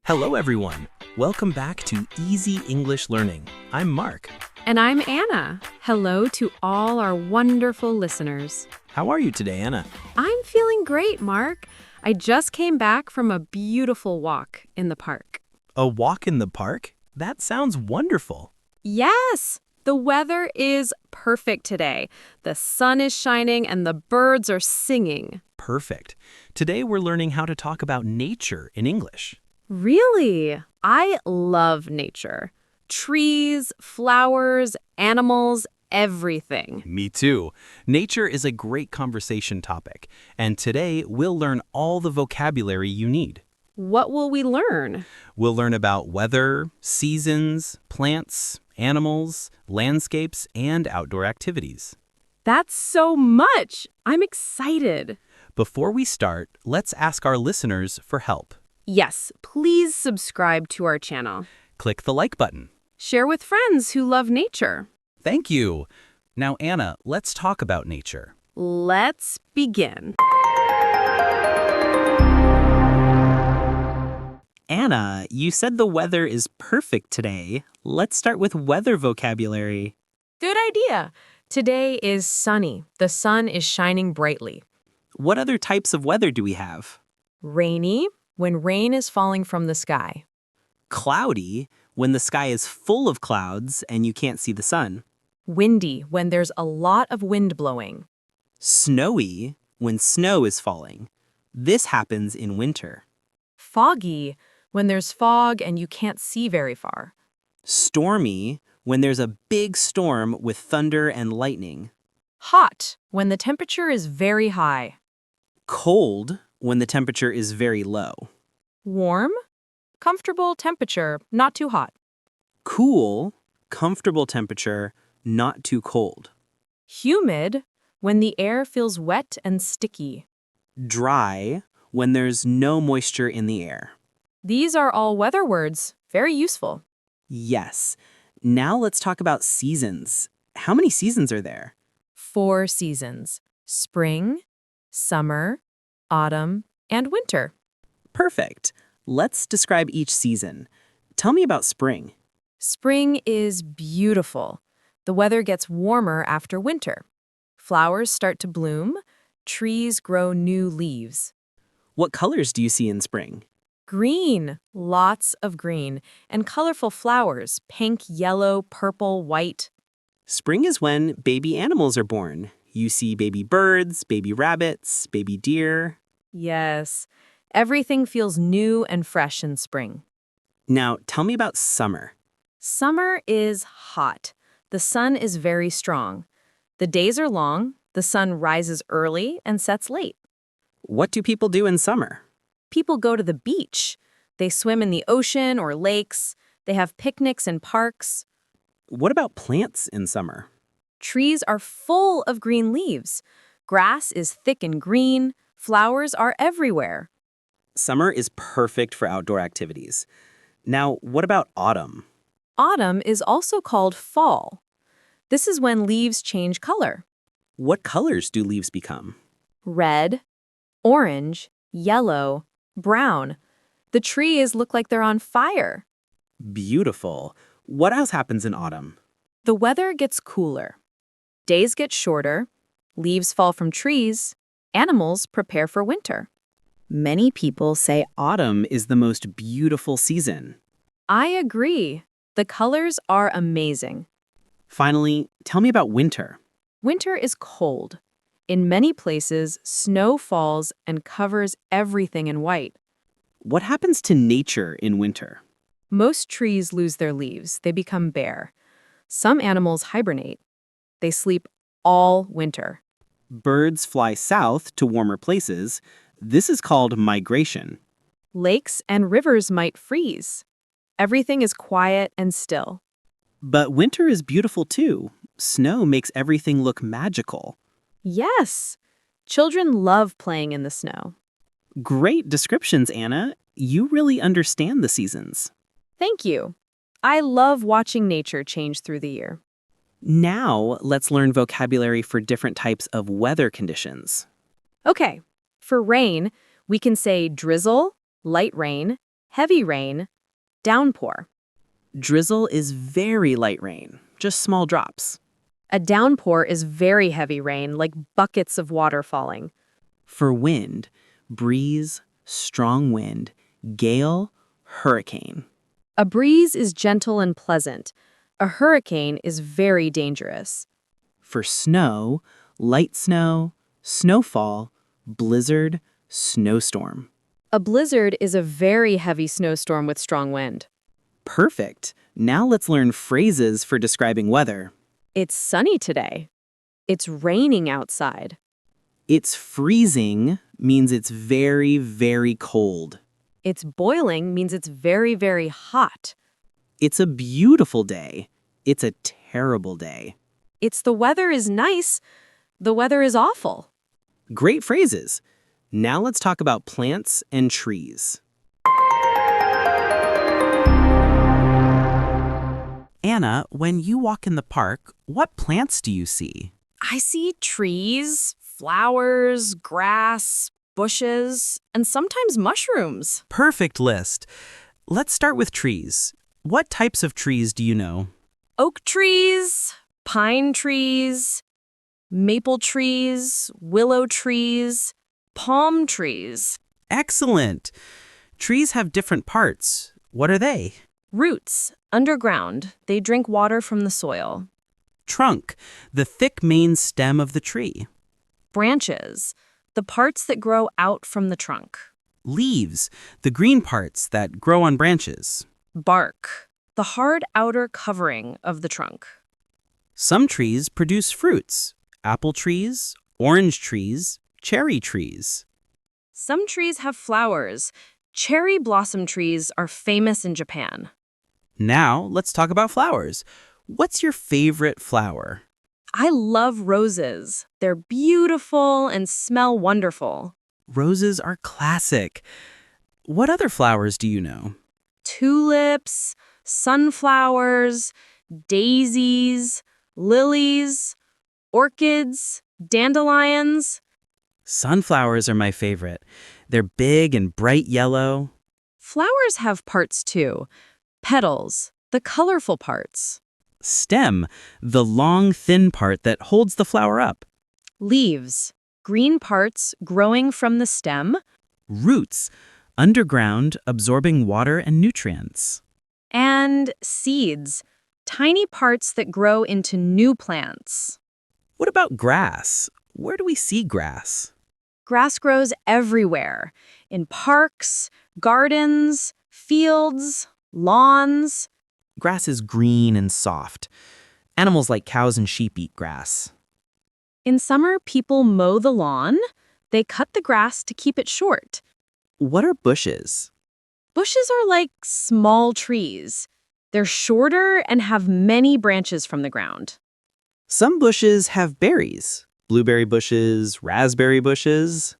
Hello, everyone. Welcome back to Easy English Learning. I'm Mark. And I'm Anna. Hello to all our wonderful listeners. How are you today, Anna? I'm feeling great, Mark. I just came back from a beautiful walk in the park. A walk in the park? That sounds wonderful. Yes, the weather is perfect today. The sun is shining and the birds are singing. Perfect. Today we're learning how to talk about nature in English. Really? I love nature. Trees, flowers, animals, everything. Me too. Nature is a great conversation topic, and today we'll learn all the vocabulary you need. What will we learn? We'll learn about weather, seasons, plants, animals, landscapes, and outdoor activities. That's so much! I'm excited. Before we start, let's ask our listeners for help. Yes, please subscribe to our channel. Click the like button. Share with friends who love nature. Thank you. Now, Anna, let's talk about nature. Let's begin. Anna, you said the weather is perfect today. Let's start with weather vocabulary. Good idea. Today is sunny. The sun is shining brightly. What other types of weather do we have? Rainy, when rain is falling from the sky. Cloudy, when the sky is full of clouds and you can't see the sun. Windy, when there's a lot of wind blowing. Snowy, when snow is falling. This happens in winter. Foggy, when there's fog and you can't see very far. Stormy, when there's a big storm with thunder and lightning. Hot, when the temperature is very high. Cold, when the temperature is very low. Warm, comfortable temperature, not too hot. Cool, comfortable temperature, not too cold. Humid, when the air feels wet and sticky. Dry, when there's no moisture in the air. These are all weather words, very useful. Yes. Now let's talk about seasons. How many seasons are there? 4 seasons: spring, summer, autumn, and winter. Perfect. Let's describe each season. Tell me about spring. Spring is beautiful. The weather gets warmer after winter. Flowers start to bloom. Trees grow new leaves. What colors do you see in spring? Green, lots of green, and colorful flowers, pink, yellow, purple, white. Spring is when baby animals are born. You see baby birds, baby rabbits, baby deer. Yes, everything feels new and fresh in spring. Now, tell me about summer. Summer is hot. The sun is very strong. The days are long. The sun rises early and sets late. What do people do in summer? People go to the beach. They swim in the ocean or lakes. They have picnics in parks. What about plants in summer? Trees are full of green leaves. Grass is thick and green. Flowers are everywhere. Summer is perfect for outdoor activities. Now, what about autumn? Autumn is also called fall. This is when leaves change color. What colors do leaves become? Red, orange, yellow, brown. The trees look like they're on fire. Beautiful. What else happens in autumn? The weather gets cooler. Days get shorter. Leaves fall from trees. Animals prepare for winter. Many people say autumn is the most beautiful season. I agree. The colors are amazing. Finally, tell me about winter. Winter is cold. In many places, snow falls and covers everything in white. What happens to nature in winter? Most trees lose their leaves. They become bare. Some animals hibernate. They sleep all winter. Birds fly south to warmer places. This is called migration. Lakes and rivers might freeze. Everything is quiet and still. But winter is beautiful too. Snow makes everything look magical. Yes, children love playing in the snow. Great descriptions, Anna. You really understand the seasons. Thank you. I love watching nature change through the year. Now, let's learn vocabulary for different types of weather conditions. Okay, for rain, we can say drizzle, light rain, Heavy rain, downpour. Drizzle is very light rain, just small drops. A downpour is very heavy rain, like buckets of water falling. For wind, breeze, strong wind, gale, hurricane. A breeze is gentle and pleasant. A hurricane is very dangerous. For snow, light snow, snowfall, blizzard, snowstorm. A blizzard is a very heavy snowstorm with strong wind. Perfect. Now let's learn phrases for describing weather. It's sunny today. It's raining outside. It's freezing means it's very, very cold. It's boiling means it's very, very hot. It's a beautiful day. It's a terrible day. It's the weather is nice. The weather is awful. Great phrases. Now let's talk about plants and trees. Anna, when you walk in the park, what plants do you see? I see trees, flowers, grass, bushes, and sometimes mushrooms. Perfect list. Let's start with trees. What types of trees do you know? Oak trees, pine trees, maple trees, willow trees, palm trees. Excellent. Trees have different parts. What are they? Roots, underground. They drink water from the soil. Trunk, the thick main stem of the tree. Branches, the parts that grow out from the trunk. Leaves, the green parts that grow on branches. Bark, the hard outer covering of the trunk. Some trees produce fruits. Apple trees, orange trees, cherry trees. Some trees have flowers. Cherry blossom trees are famous in Japan. Now, let's talk about flowers. What's your favorite flower? I love roses. They're beautiful and smell wonderful. Roses are classic. What other flowers do you know? Tulips, sunflowers, daisies, lilies, orchids, dandelions. Sunflowers are my favorite. They're big and bright yellow. Flowers have parts too. Petals, the colorful parts. Stem, the long, thin part that holds the flower up. Leaves, green parts growing from the stem. Roots, underground, absorbing water and nutrients. And seeds, tiny parts that grow into new plants. What about grass? Where do we see grass? Grass grows everywhere, in parks, gardens, fields, lawns. Grass is green and soft. Animals like cows and sheep eat grass. In summer, people mow the lawn. They cut the grass to keep it short. What are bushes? Bushes are like small trees. They're shorter and have many branches from the ground. Some bushes have berries. Blueberry bushes, raspberry bushes.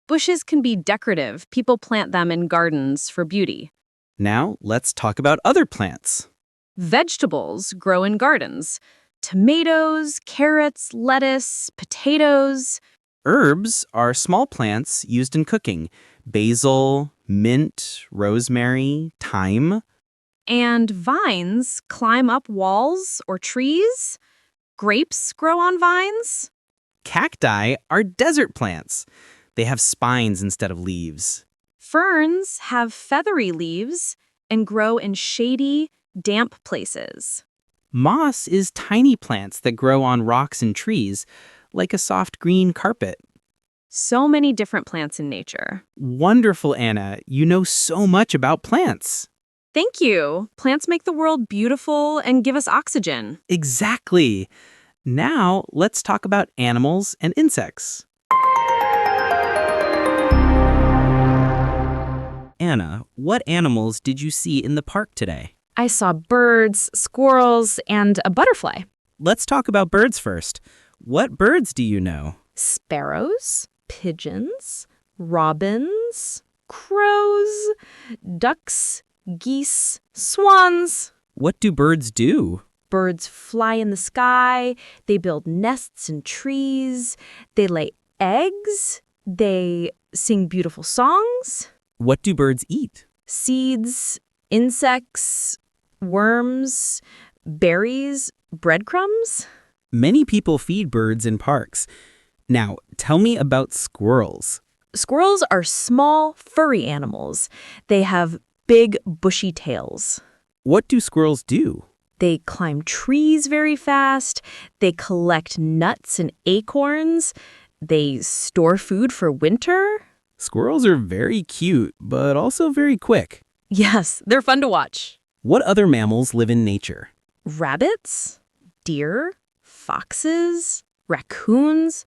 Bushes can be decorative. People plant them in gardens for beauty. Now, let's talk about other plants. Vegetables grow in gardens. Tomatoes, carrots, lettuce, potatoes. Herbs are small plants used in cooking. Basil, mint, rosemary, thyme. And vines climb up walls or trees. Grapes grow on vines. Cacti are desert plants. They have spines instead of leaves. Ferns have feathery leaves and grow in shady, damp places. Moss is tiny plants that grow on rocks and trees, like a soft green carpet. So many different plants in nature. Wonderful, Anna. You know so much about plants. Thank you. Plants make the world beautiful and give us oxygen. Exactly. Now, let's talk about animals and insects. Anna, what animals did you see in the park today? I saw birds, squirrels, and a butterfly. Let's talk about birds first. What birds do you know? Sparrows, pigeons, robins, crows, ducks, geese, swans. What do birds do? Birds fly in the sky. They build nests in trees. They lay eggs. They sing beautiful songs. What do birds eat? Seeds, insects, worms, berries, breadcrumbs. Many people feed birds in parks. Now, tell me about squirrels. Squirrels are small, furry animals. They have big, bushy tails. What do squirrels do? They climb trees very fast. They collect nuts and acorns. They store food for winter. Squirrels are very cute, but also very quick. Yes, they're fun to watch. What other mammals live in nature? Rabbits, deer, foxes, raccoons,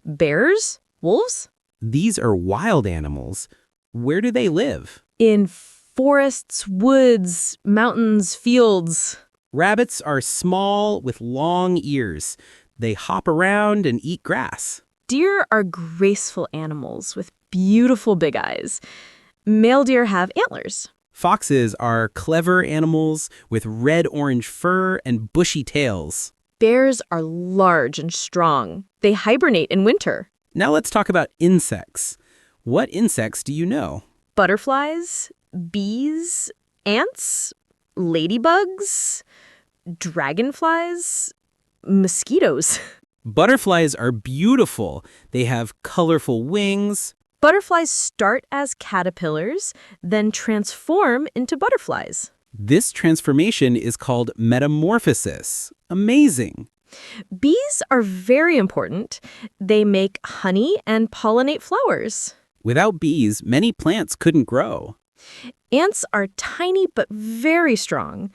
bears, wolves. These are wild animals. Where do they live? In forests, woods, mountains, fields. Rabbits are small with long ears. They hop around and eat grass. Deer are graceful animals with beautiful big eyes. Male deer have antlers. Foxes are clever animals with red-orange fur and bushy tails. Bears are large and strong. They hibernate in winter. Now let's talk about insects. What insects do you know? Butterflies, bees, ants, ladybugs, dragonflies, mosquitoes. Butterflies are beautiful. They have colorful wings. Butterflies start as caterpillars, then transform into butterflies. This transformation is called metamorphosis. Amazing. Bees are very important. They make honey and pollinate flowers. Without bees, many plants couldn't grow. Ants are tiny but very strong.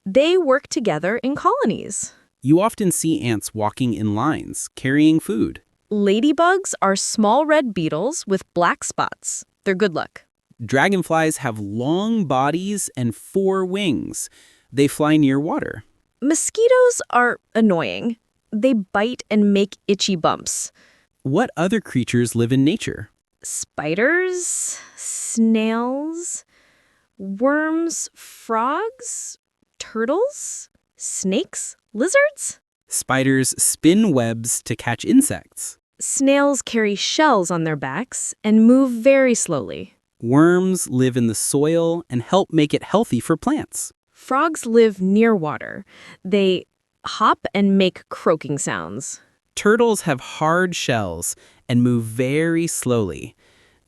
They work together in colonies. You often see ants walking in lines, carrying food. Ladybugs are small red beetles with black spots. They're good luck. Dragonflies have long bodies and 4 wings. They fly near water. Mosquitoes are annoying. They bite and make itchy bumps. What other creatures live in nature? Spiders, snails, worms, frogs, turtles, snakes, lizards. Spiders spin webs to catch insects. Snails carry shells on their backs and move very slowly. Worms live in the soil and help make it healthy for plants. Frogs live near water. They hop and make croaking sounds. Turtles have hard shells and move very slowly.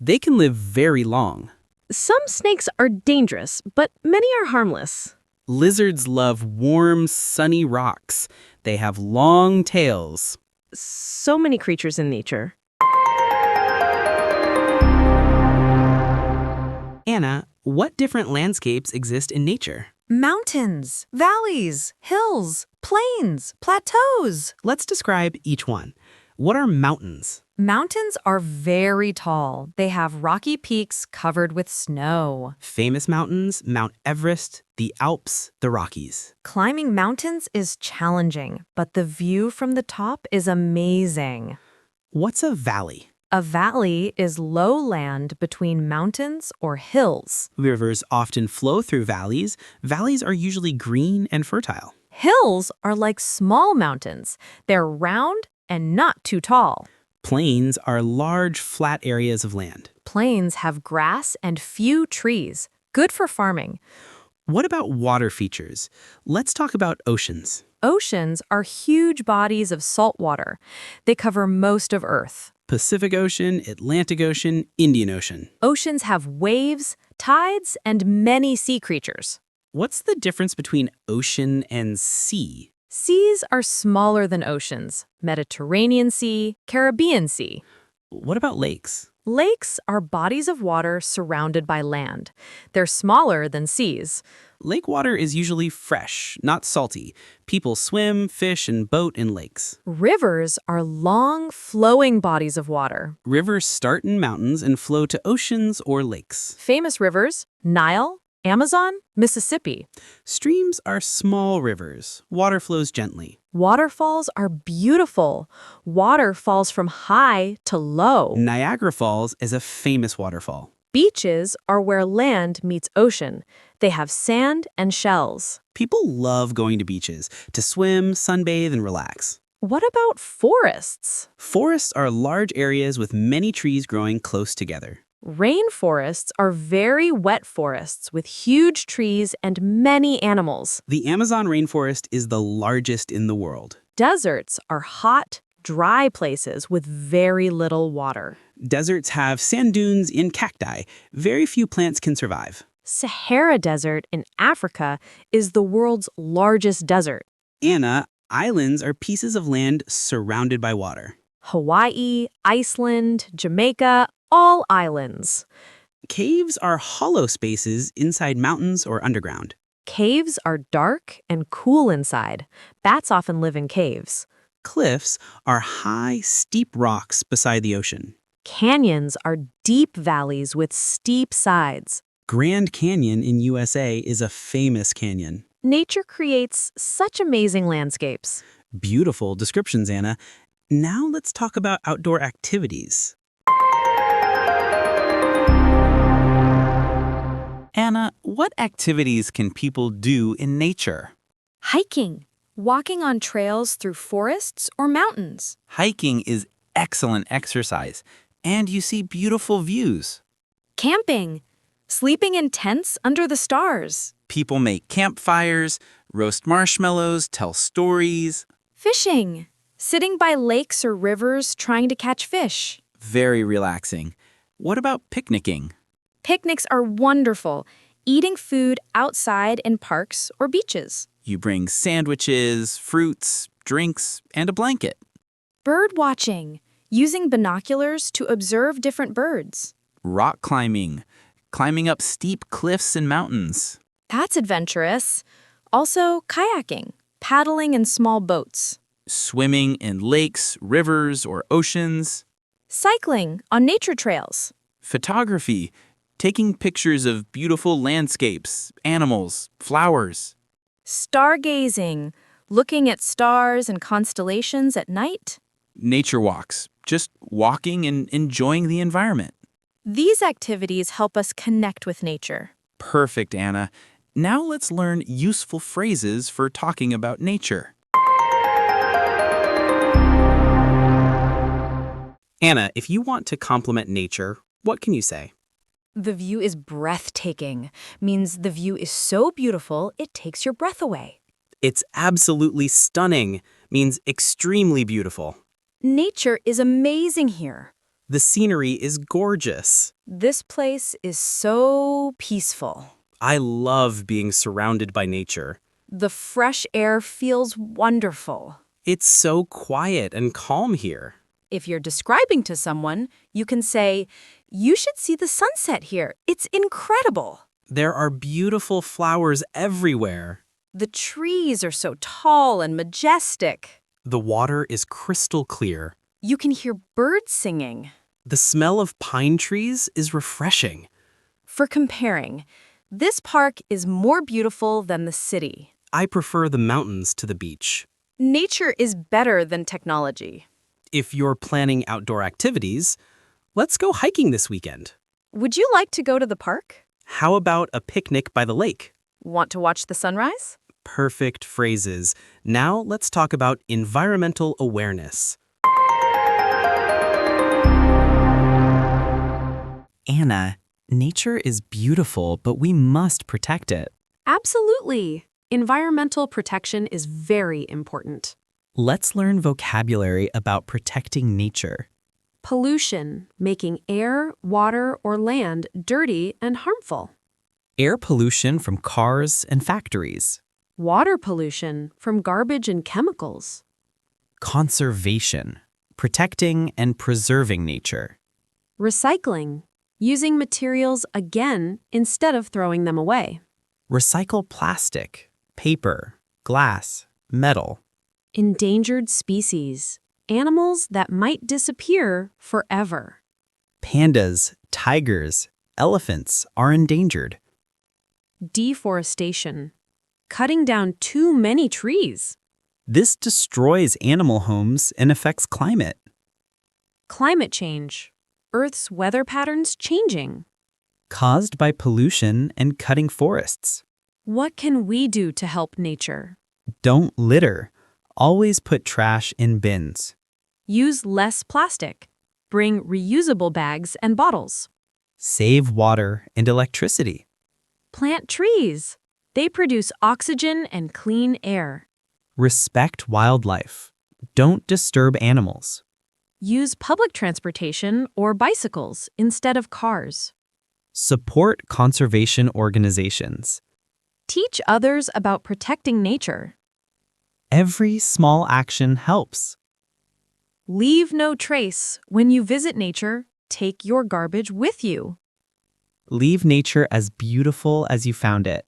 They can live very long. Some snakes are dangerous, but many are harmless. Lizards love warm, sunny rocks. They have long tails. So many creatures in nature. Anna, what different landscapes exist in nature? Mountains, valleys, hills, plains, plateaus. Let's describe each one. What are mountains? Mountains are very tall. They have rocky peaks covered with snow. Famous mountains, Mount Everest, the Alps, the Rockies. Climbing mountains is challenging, but the view from the top is amazing. What's a valley? A valley is low land between mountains or hills. Rivers often flow through valleys. Valleys are usually green and fertile. Hills are like small mountains. They're round and not too tall. Plains are large, flat areas of land. Plains have grass and few trees, good for farming. What about water features? Let's talk about oceans. Oceans are huge bodies of salt water. They cover most of Earth. Pacific Ocean, Atlantic Ocean, Indian Ocean. Oceans have waves, tides, and many sea creatures. What's the difference between ocean and sea? Seas are smaller than oceans. Mediterranean Sea, Caribbean Sea. What about lakes? Lakes are bodies of water surrounded by land. They're smaller than seas. Lake water is usually fresh, not salty. People swim, fish, and boat in lakes. Rivers are long, flowing bodies of water. Rivers start in mountains and flow to oceans or lakes. Famous rivers: Nile, Amazon, Mississippi. Streams are small rivers. Water flows gently. Waterfalls are beautiful. Water falls from high to low. Niagara Falls is a famous waterfall. Beaches are where land meets ocean. They have sand and shells. People love going to beaches to swim, sunbathe, and relax. What about forests? Forests are large areas with many trees growing close together. Rainforests are very wet forests with huge trees and many animals. The Amazon rainforest is the largest in the world. Deserts are hot, dry places with very little water. Deserts have sand dunes and cacti. Very few plants can survive. Sahara Desert in Africa is the world's largest desert. Anna, islands are pieces of land surrounded by water. Hawaii, Iceland, Jamaica, all islands. Caves are hollow spaces inside mountains or underground. Caves are dark and cool inside. Bats often live in caves. Cliffs are high, steep rocks beside the ocean. Canyons are deep valleys with steep sides. Grand Canyon in USA is a famous canyon. Nature creates such amazing landscapes. Beautiful descriptions, Anna. Now let's talk about outdoor activities. Anna, what activities can people do in nature? Hiking, walking on trails through forests or mountains. Hiking is excellent exercise, and you see beautiful views. Camping, sleeping in tents under the stars. People make campfires, roast marshmallows, tell stories. Fishing, sitting by lakes or rivers trying to catch fish. Very relaxing. What about picnicking? Picnics are wonderful, eating food outside in parks or beaches. You bring sandwiches, fruits, drinks, and a blanket. Bird watching, using binoculars to observe different birds. Rock climbing, climbing up steep cliffs and mountains. That's adventurous. Also, kayaking, paddling in small boats. Swimming in lakes, rivers, or oceans. Cycling on nature trails. Photography, taking pictures of beautiful landscapes, animals, flowers. Stargazing, looking at stars and constellations at night. Nature walks, just walking and enjoying the environment. These activities help us connect with nature. Perfect, Anna. Now let's learn useful phrases for talking about nature. Anna, if you want to compliment nature, what can you say? The view is breathtaking, means the view is so beautiful it takes your breath away. It's absolutely stunning, means extremely beautiful. Nature is amazing here. The scenery is gorgeous. This place is so peaceful. I love being surrounded by nature. The fresh air feels wonderful. It's so quiet and calm here. If you're describing to someone, you can say, "You should see the sunset here. It's incredible." There are beautiful flowers everywhere. The trees are so tall and majestic. The water is crystal clear. You can hear birds singing. The smell of pine trees is refreshing. For comparing, this park is more beautiful than the city. I prefer the mountains to the beach. Nature is better than technology. If you're planning outdoor activities, let's go hiking this weekend. Would you like to go to the park? How about a picnic by the lake? Want to watch the sunrise? Perfect phrases. Now let's talk about environmental awareness. Anna, nature is beautiful, but we must protect it. Absolutely. Environmental protection is very important. Let's learn vocabulary about protecting nature. Pollution, making air, water, or land dirty and harmful. Air pollution from cars and factories. Water pollution from garbage and chemicals. Conservation, protecting and preserving nature. Recycling, using materials again instead of throwing them away. Recycle plastic, paper, glass, metal. Endangered species, animals that might disappear forever. Pandas, tigers, elephants are endangered. Deforestation, cutting down too many trees. This destroys animal homes and affects climate. Climate change, Earth's weather patterns changing. Caused by pollution and cutting forests. What can we do to help nature? Don't litter. Always put trash in bins. Use less plastic. Bring reusable bags and bottles. Save water and electricity. Plant trees. They produce oxygen and clean air. Respect wildlife. Don't disturb animals. Use public transportation or bicycles instead of cars. Support conservation organizations. Teach others about protecting nature. Every small action helps. Leave no trace. When you visit nature, take your garbage with you. Leave nature as beautiful as you found it.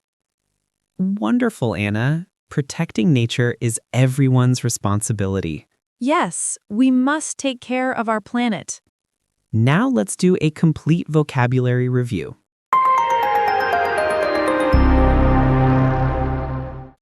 Wonderful, Anna. Protecting nature is everyone's responsibility. Yes, we must take care of our planet. Now let's do a complete vocabulary review.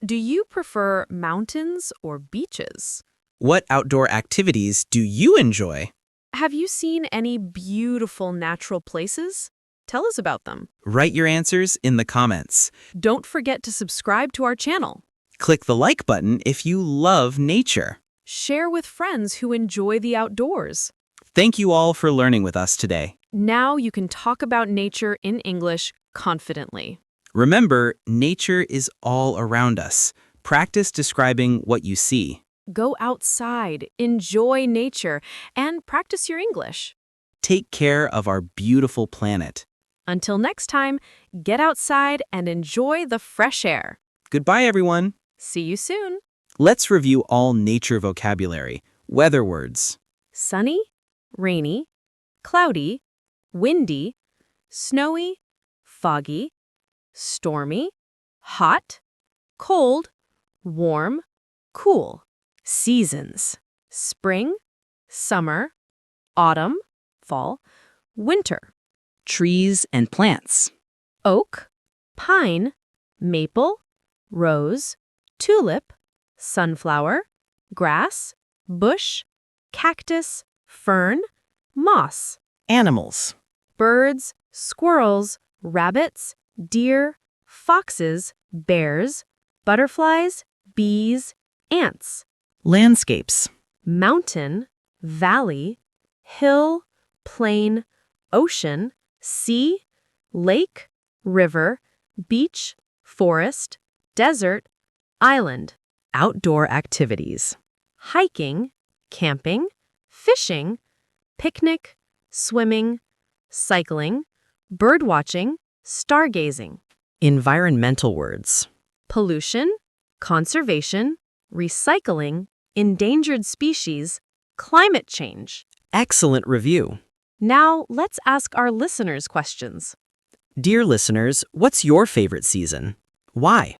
Do you prefer mountains or beaches? What outdoor activities do you enjoy? Have you seen any beautiful natural places? Tell us about them. Write your answers in the comments. Don't forget to subscribe to our channel. Click the like button if you love nature. Share with friends who enjoy the outdoors. Thank you all for learning with us today. Now you can talk about nature in English confidently. Remember, nature is all around us. Practice describing what you see. Go outside, enjoy nature, and practice your English. Take care of our beautiful planet. Until next time, get outside and enjoy the fresh air. Goodbye, everyone. See you soon. Let's review all nature vocabulary. Weather words. Sunny, rainy, cloudy, windy, snowy, foggy, stormy, hot, cold, warm, cool. Seasons: spring, summer, autumn, fall, winter. Trees and plants. Oak, pine, maple, rose, tulip, sunflower, grass, bush, cactus, fern, moss. Animals. Birds, squirrels, rabbits, deer, foxes, bears, butterflies, bees, ants. Landscapes. Mountain, valley, hill, plain, ocean, sea, lake, river, beach, forest, desert, island. Outdoor activities. Hiking, camping, fishing, picnic, swimming, cycling, birdwatching, stargazing. Environmental words. Pollution, conservation, recycling, endangered species, climate change. Excellent review. Now, let's ask our listeners questions. Dear listeners, what's your favorite season? Why?